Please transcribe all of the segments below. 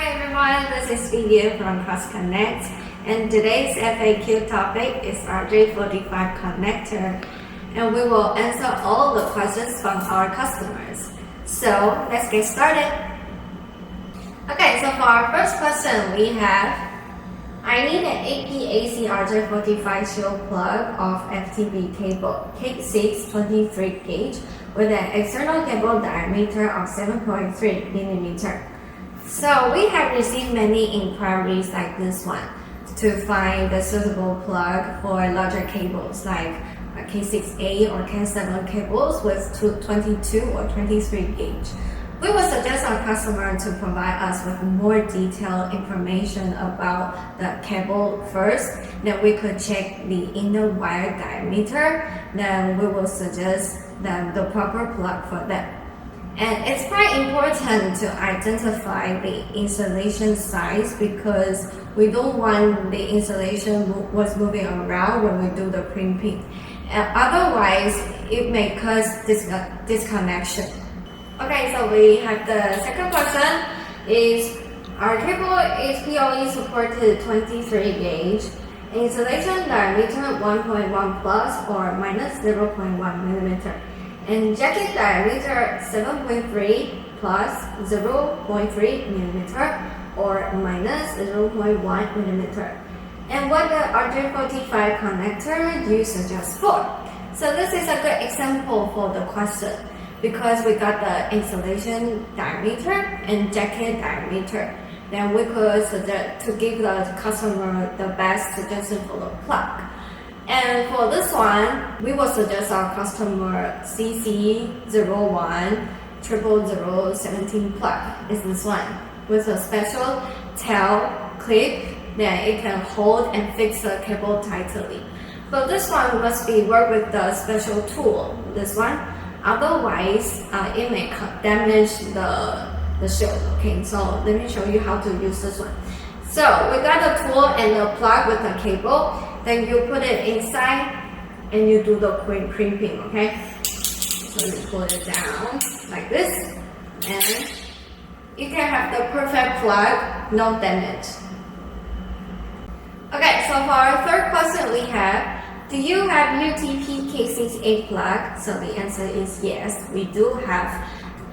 Hi everyone, this is Vivian from CRXCONEC, and today's FAQ topic is RJ45 Connector, and we will answer all the questions from our customers. So let's get started. Okay, so for our first question we have, I need an AP-AC RJ45 shield plug of FTB cable CAT6 23 gauge with an external cable diameter of 7.3 mm. So we have received many inquiries like this one to find the suitable plug for larger cables like CAT6A or CAT7 cables with 22 or 23 gauge. We would suggest our customer to provide us with more detailed information about the cable first. Then we could check the inner wire diameter. Then we will suggest them the proper plug for them. And it's quite important to identify the insulation size because we don't want the insulation was moving around when we do the crimping. Otherwise, it may cause disconnection. Okay, so we have the second question is, our cable is PoE supported 23 gauge, insulation diameter 1.1 plus or minus 0.1 mm, and jacket diameter 7.3 plus 0.3 mm or minus 0.1 mm. And what the RJ45 connector you suggest for? So this is a good example for the question, because we got the insulation diameter and jacket diameter. Then we could suggest to give the customer the best suggestion for the plug. And for this one, we will suggest our customer CC010017 plug is this one with a special tail clip that it can hold and fix the cable tightly. But this one must be worked with the special tool, this one. Otherwise, it may damage the shield. Okay, so let me show you how to use this one. So we got the tool and the plug with the cable. Then you put it inside and you do the crimping. Okay, so you pull it down like this, and you can have the perfect plug, no damage. Okay, so for our third question we have, do you have UTP CAT6A plug? So the answer is yes, we do have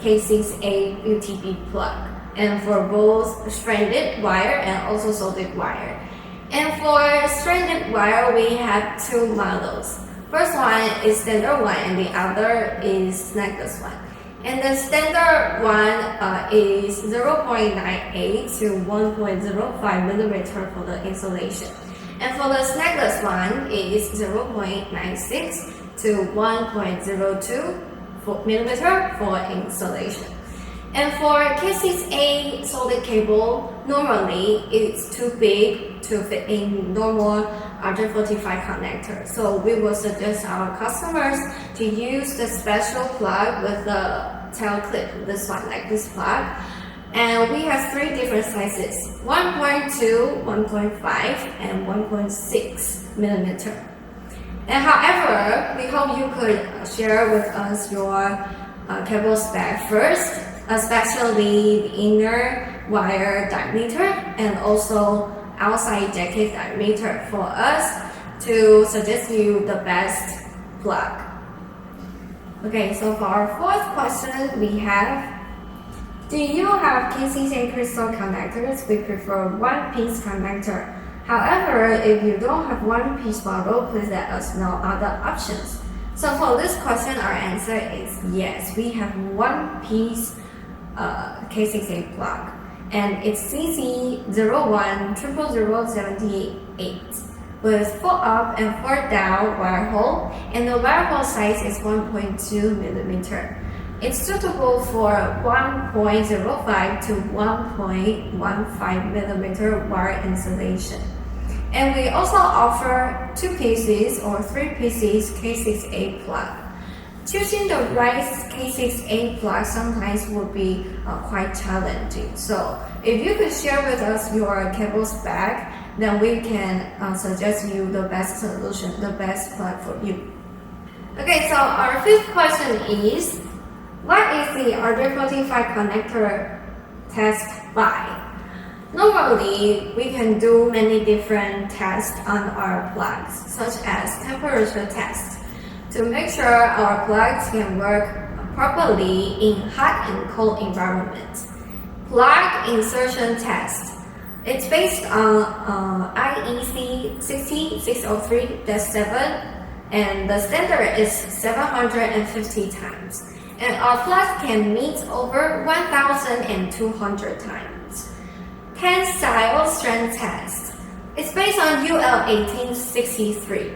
CAT6A UTP plug, and for both stranded wire and also soldered wire. And for stranded wire, we have two models. First one is standard one, and the other is snagless one. And the standard one is 0.98 to 1.05 millimeter for the insulation. And for the snagless one is 0.96 to 1.02 millimeter for insulation. And for CAT6A soldered cable, normally it's too big to fit in normal RJ45 connector. So we will suggest our customers to use the special plug with the tail clip, this one, like this plug. And we have three different sizes, 1.2, 1.5, and 1.6 millimeter. And however, we hope you could share with us your cable spec first, especially the inner wire diameter and also outside jacket diameter for us to suggest you the best plug. Okay, so for our fourth question we have, do you have CAT6A crystal connectors? We prefer one-piece connector. However, if you don't have one-piece model, please let us know other options. So for this question, our answer is yes, we have one-piece CAT6A plug, and it's CC010078 with 4 up and 4 down wire hole, and the wire hole size is 1.2 millimeter. It's suitable for 1.05 to 1.15 millimeter wire insulation. And we also offer 2 pieces or 3 pieces CAT6A plug. Choosing the right CAT6A plug sometimes will be quite challenging. So if you could share with us your cable spec, then we can suggest you the best solution, the best plug for you. Okay, so our fifth question is, what is the RJ45 connector test by? Normally, we can do many different tests on our plugs, such as temperature tests, to make sure our plugs can work properly in hot and cold environments. Plug insertion test. It's based on IEC 60603-7, and the standard is 750 times. And our plugs can meet over 1,200 times. Tensile strength test. It's based on UL 1863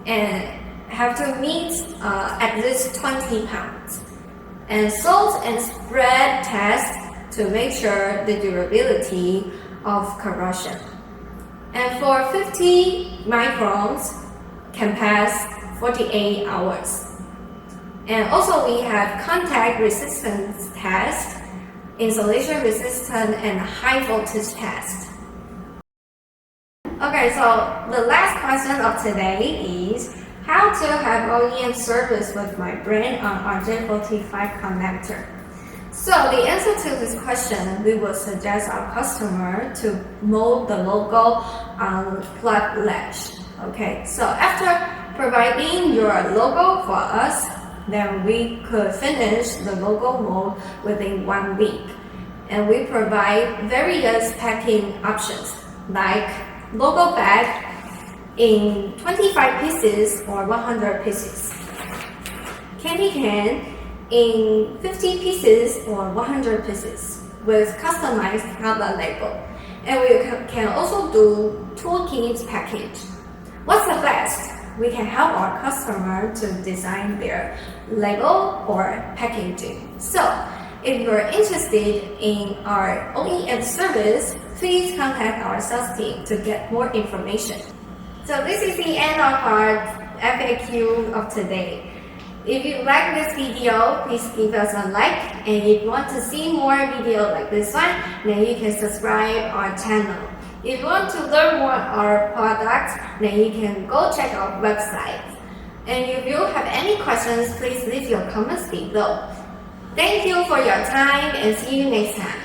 and have to meet at least 20 pounds. And salt and spread test to make sure the durability of corrosion. And for 50 microns can pass 48 hours. And also we have contact resistance test, insulation resistance, and high voltage test. Okay, so the last question of today is how to have OEM service with my brand on RJ45 connector. So the answer to this question, we will suggest our customer to mold the logo on plug latch. Okay, so after providing your logo for us, then we could finish the logo mold within 1 week. And we provide various packing options like logo bag in 25 pieces or 100 pieces, candy can in 50 pieces or 100 pieces with customized color label. And we can also do toolkit package. What's the best? We can help our customer to design their label or packaging. So, if you're interested in our OEM service, please contact our sales team to get more information. So this is the end of our FAQ of today. If you like this video, please give us a like, and if you want to see more videos like this one, then you can subscribe our channel. If you want to learn more our products, then you can go check our website. And if you have any questions, please leave your comments below. Thank you for your time and see you next time.